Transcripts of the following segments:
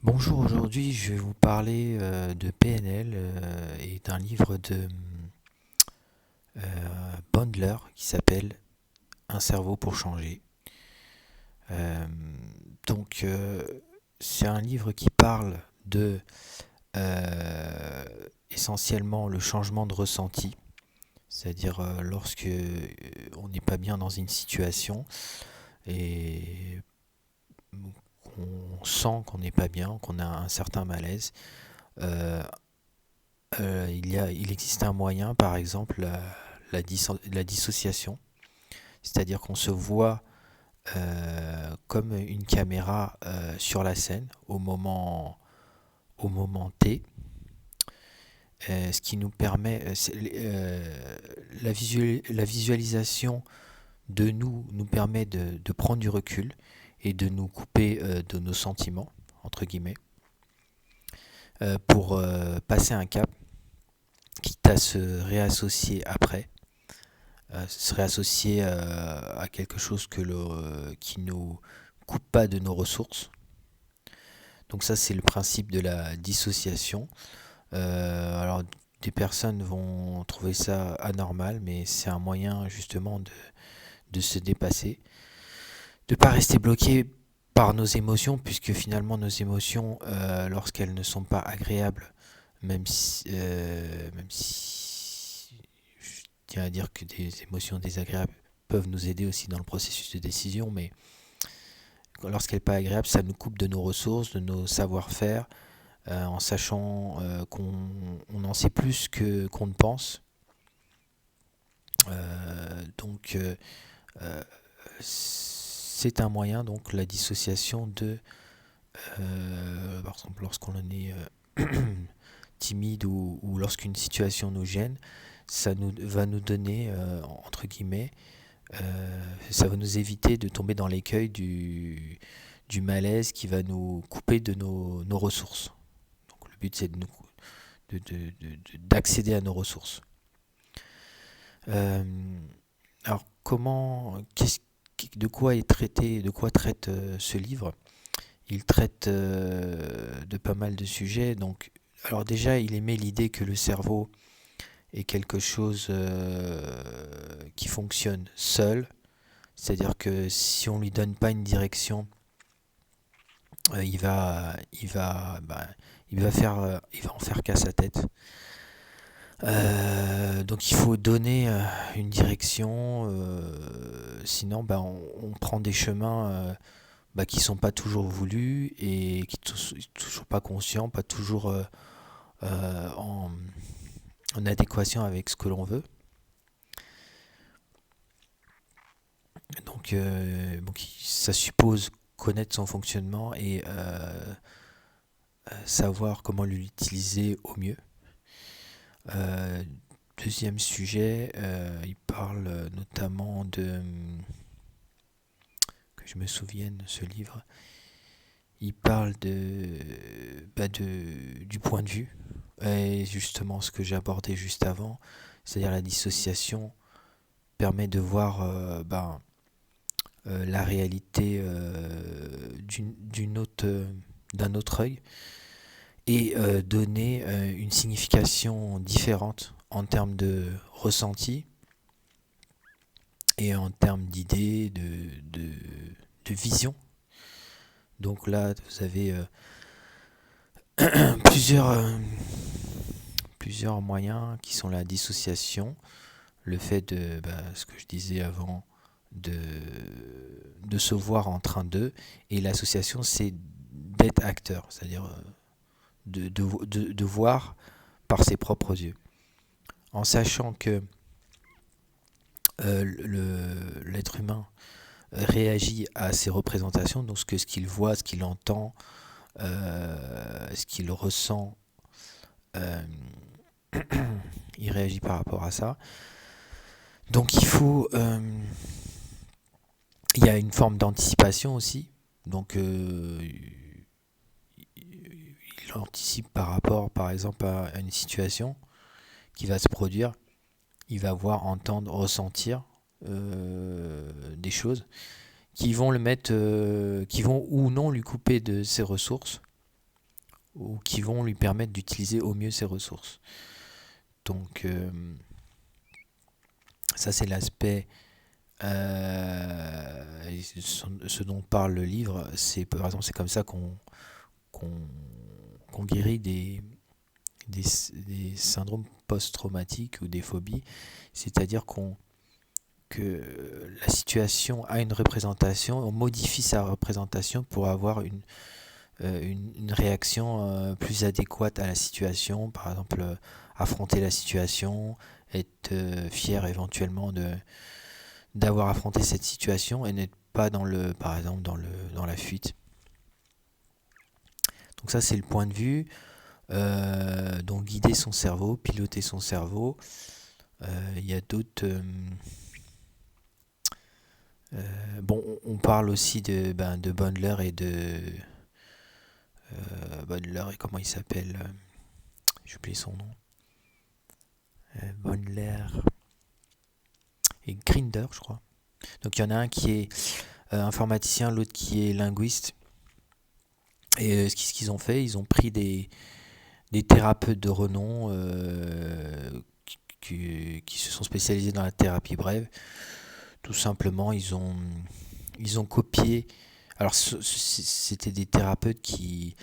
Bonjour, aujourd'hui je vais vous parler de PNL et d'un livre de Bandler qui s'appelle Un cerveau pour changer. Euh, donc c'est un livre qui parle de essentiellement le changement de ressenti, c'est-à-dire lorsque on n'est pas bien dans une situation et qu'on sent qu'on n'est pas bien, qu'on a un certain malaise. euh, il existe un moyen, par exemple, la dissociation, c'est-à-dire qu'on se voit comme une caméra sur la scène au moment T, ce qui nous permet, la visualisation de nous permet de prendre du recul et de nous couper de nos sentiments, entre guillemets, pour passer un cap, quitte à se réassocier après, se réassocier à quelque chose qui nous coupe pas de nos ressources. Donc ça, c'est le principe de la dissociation. Alors, des personnes vont trouver ça anormal, mais c'est un moyen justement de se dépasser, de ne pas rester bloqué par nos émotions, puisque finalement nos émotions, lorsqu'elles ne sont pas agréables, même si je tiens à dire que des émotions désagréables peuvent nous aider aussi dans le processus de décision, mais lorsqu'elle n'est pas agréable, ça nous coupe de nos ressources, de nos savoir-faire, en sachant qu'on en sait plus qu'on ne pense. Donc, c'est un moyen, donc la dissociation par exemple, lorsqu'on est timide ou lorsqu'une situation nous gêne, va nous donner, entre guillemets, ça va nous éviter de tomber dans l'écueil du malaise qui va nous couper de nos ressources. Donc le but c'est d'accéder à nos ressources. Euh, alors de quoi est traité, de quoi traite ce livre? Il traite de pas mal de sujets. Donc, alors déjà, il émet l'idée que le cerveau est quelque chose qui fonctionne seul. C'est-à-dire que si on lui donne pas une direction, il va en faire qu'à sa tête. Donc il faut donner une direction, sinon on prend des chemins qui sont pas toujours voulus et qui sont toujours pas conscients, pas toujours euh, en, en adéquation avec ce que l'on veut. Donc ça suppose connaître son fonctionnement et savoir comment l'utiliser au mieux. Euh, Deuxième sujet, il parle notamment que je me souvienne de ce livre, il parle du point de vue, et justement ce que j'ai abordé juste avant, c'est-à-dire la dissociation permet de voir la réalité d'un autre œil et donner une signification différente en termes de ressenti et en termes d'idées, de vision. Donc là, vous avez plusieurs, plusieurs moyens qui sont la dissociation, le fait ce que je disais avant, de, de se voir en train d'eux, et l'association, c'est d'être acteur, c'est-à-dire de voir par ses propres yeux. En sachant que l'être humain réagit à ses représentations, donc ce qu'il voit, ce qu'il entend, ce qu'il ressent, euh, il réagit par rapport à ça. Donc il y a une forme d'anticipation aussi. Donc il anticipe par rapport, par exemple, à une situation qui va se produire. Il va voir, entendre, ressentir des choses qui vont qui vont ou non lui couper de ses ressources, ou qui vont lui permettre d'utiliser au mieux ses ressources. Donc ça c'est l'aspect, ce dont parle le livre. C'est par exemple c'est comme ça qu'on qu'on guérit des syndromes post-traumatiques ou des phobies, c'est-à-dire que la situation a une représentation, on modifie sa représentation pour avoir une réaction plus adéquate à la situation, par exemple affronter la situation, être fier éventuellement d'avoir affronté cette situation et n'être pas par exemple dans la fuite. Donc ça c'est le point de vue. Donc guider son cerveau, piloter son cerveau. Il y a d'autres. Bon, on parle aussi de Bandler et de Bandler et comment il s'appelle, j'ai oublié son nom. Bandler et Grinder, je crois. Donc il y en a un qui est informaticien, l'autre qui est linguiste. Et ce qu'ils ont fait, ils ont pris des thérapeutes de renom qui se sont spécialisés dans la thérapie brève. Tout simplement, ils ont copié. Alors, c'était des thérapeutes qui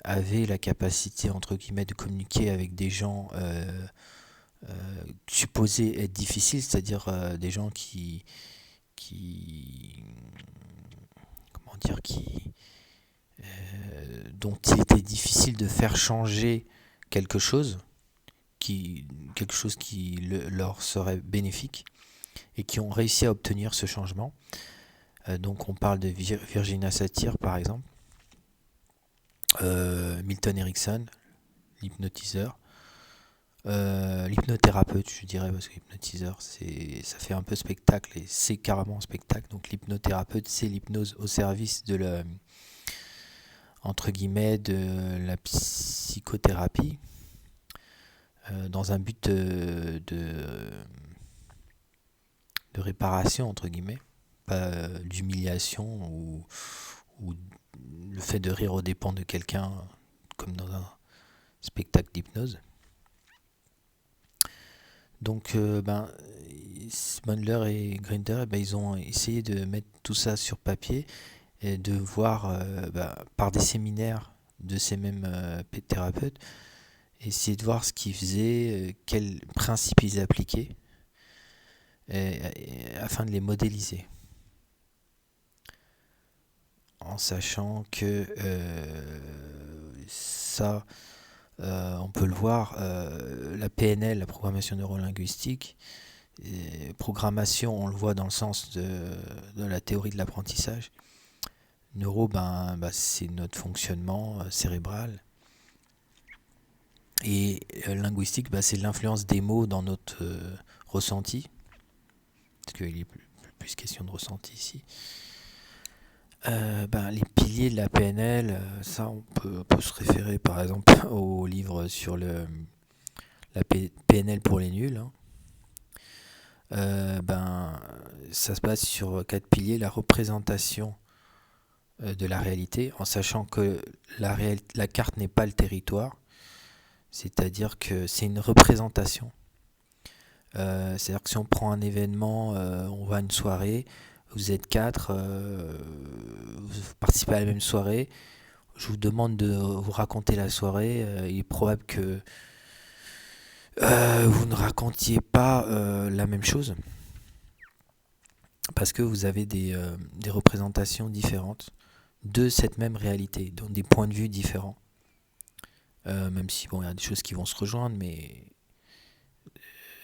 avaient la capacité, entre guillemets, de communiquer avec des gens supposés être difficiles, c'est-à-dire des gens qui, comment dire, dont il était difficile de faire changer quelque chose, quelque chose qui leur serait bénéfique, et qui ont réussi à obtenir ce changement. Donc on parle de Virginia Satir par exemple, Milton Erickson, l'hypnotiseur, l'hypnothérapeute je dirais, parce que l'hypnotiseur ça fait un peu spectacle et c'est carrément un spectacle. Donc l'hypnothérapeute c'est l'hypnose au service entre guillemets de la psychothérapie, dans un but de réparation entre guillemets, pas d'humiliation ou le fait de rire aux dépens de quelqu'un comme dans un spectacle d'hypnose. Donc Bandler et Grinder, ils ont essayé de mettre tout ça sur papier et de voir par des séminaires de ces mêmes thérapeutes, essayer de voir ce qu'ils faisaient, quels principes ils appliquaient, afin de les modéliser. En sachant que ça, on peut le voir, la PNL, la programmation neurolinguistique, programmation, on le voit dans le sens de la théorie de l'apprentissage. Neuro, c'est notre fonctionnement cérébral. Et linguistique, c'est l'influence des mots dans notre ressenti. Parce qu'il est plus question de ressenti ici. Les piliers de la PNL, ça on peut se référer par exemple au livre sur la PNL pour les nuls. Ça se base sur 4 piliers: la représentation de la réalité, en sachant que la carte n'est pas le territoire, c'est-à-dire que c'est une représentation. C'est-à-dire que si on prend un événement, on va à une soirée, vous êtes 4, vous participez à la même soirée, je vous demande de vous raconter la soirée, il est probable que vous ne racontiez pas la même chose, parce que vous avez des représentations différentes de cette même réalité, donc des points de vue différents. Même si il y a des choses qui vont se rejoindre, mais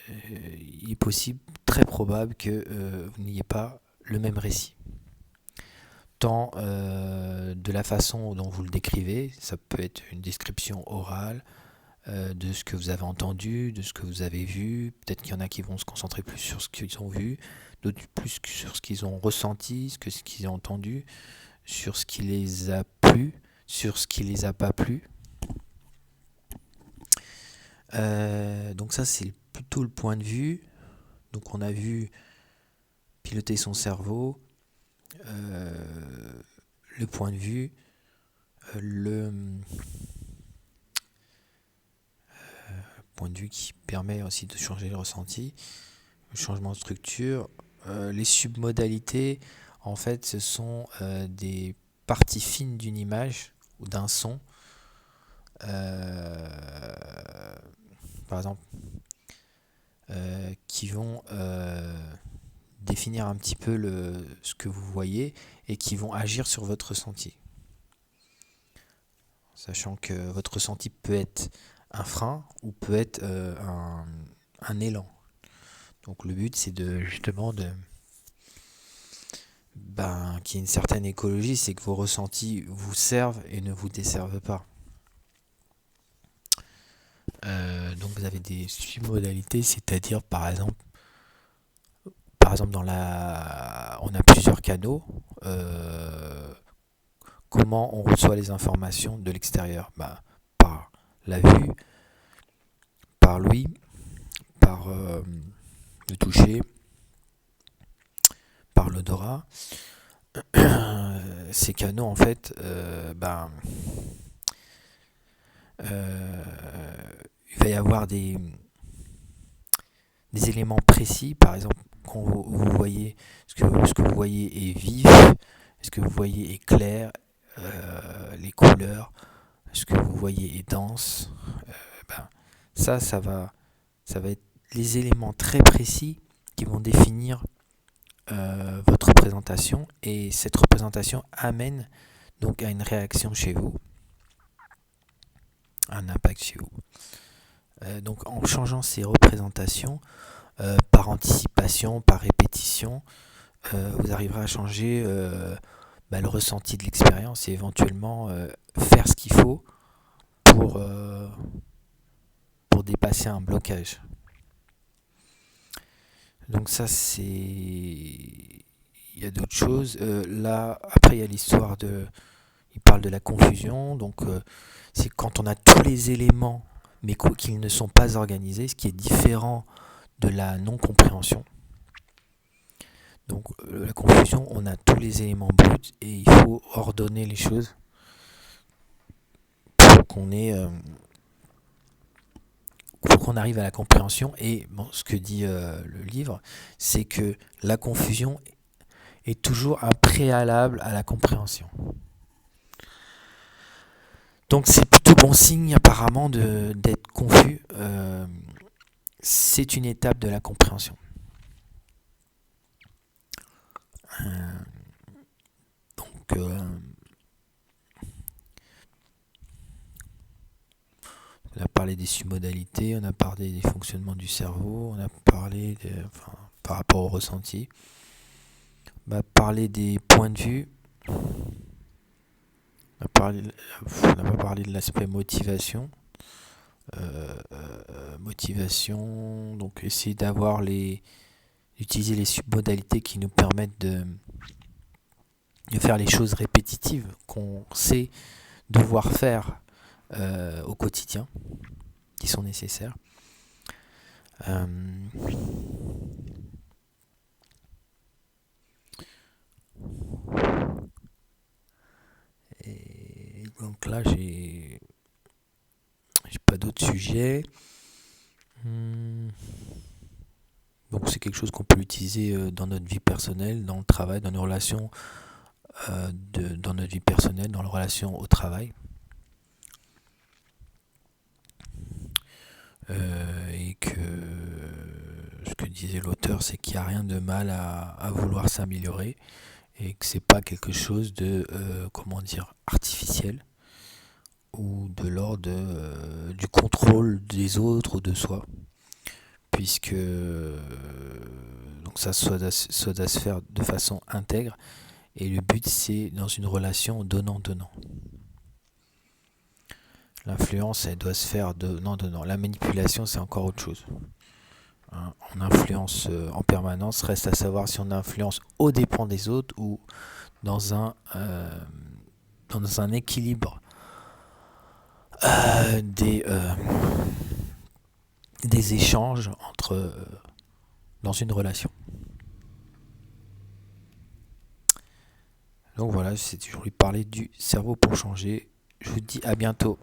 il est possible, très probable, que vous n'ayez pas le même récit. Tant de la façon dont vous le décrivez, ça peut être une description orale de ce que vous avez entendu, de ce que vous avez vu. Peut-être qu'il y en a qui vont se concentrer plus sur ce qu'ils ont vu, d'autres plus sur ce qu'ils ont ressenti, ce qu'ils ont entendu, sur ce qui les a plu, sur ce qui les a pas plu. Donc ça c'est plutôt le point de vue. Donc on a vu piloter son cerveau, le point de vue, point de vue qui permet aussi de changer le ressenti, le changement de structure. Les submodalités, en fait, ce sont des parties fines d'une image ou d'un son. Par exemple, qui vont définir un petit peu ce que vous voyez et qui vont agir sur votre ressenti. Sachant que votre ressenti peut être un frein ou peut être un élan. Donc le but c'est justement qu'il y ait une certaine écologie, c'est que vos ressentis vous servent et ne vous desservent pas. Donc vous avez des submodalités, c'est-à-dire par exemple on a plusieurs canaux. Comment on reçoit les informations de l'extérieur? Par la vue, par l'ouïe, par le toucher, par l'odorat. Ces canaux, en fait, il va y avoir des éléments précis. Par exemple, quand vous voyez ce que vous voyez est vif, ce que vous voyez est clair, les couleurs, ce que vous voyez est dense. Ça va être les éléments très précis qui vont définir votre représentation, et cette représentation amène donc à une réaction chez vous, un impact chez vous. Donc en changeant ces représentations, par anticipation, par répétition, vous arriverez à changer le ressenti de l'expérience et éventuellement faire ce qu'il faut pour dépasser un blocage. Donc ça c'est... Il y a d'autres choses. Là, après il y a l'histoire de... Il parle de la confusion, donc c'est quand on a tous les éléments mais qu'ils ne sont pas organisés, ce qui est différent de la non-compréhension. Donc la confusion, on a tous les éléments bruts et il faut ordonner les choses pour qu'on arrive à la compréhension. Et bon, ce que dit le livre, c'est que la confusion est toujours un préalable à la compréhension. Donc c'est plutôt bon signe apparemment d'être confus. C'est une étape de la compréhension. Donc on a parlé des submodalités, on a parlé des fonctionnements du cerveau, on a parlé par rapport au ressenti. On va parler des points de vue. On n'a pas parlé de l'aspect motivation. Motivation, donc essayer d'utiliser les submodalités qui nous permettent de faire les choses répétitives qu'on sait devoir faire au quotidien, qui sont nécessaires. Et donc là, j'ai pas d'autres sujets. Donc c'est quelque chose qu'on peut utiliser dans notre vie personnelle, dans le travail, dans nos relations, dans notre vie personnelle, dans les relations au travail. Et que ce que disait l'auteur, c'est qu'il n'y a rien de mal à vouloir s'améliorer et que c'est pas quelque chose de artificiel ou de l'ordre du contrôle des autres ou de soi, puisque donc ça doit se faire de façon intègre, et le but c'est dans une relation donnant-donnant. L'influence, elle doit se faire donnant-donnant. La manipulation, c'est encore autre chose. On influence en permanence, reste à savoir si on influence aux dépens des autres ou dans un équilibre des échanges dans une relation. Donc voilà, j'ai toujours parlé du cerveau pour changer. Je vous dis à bientôt.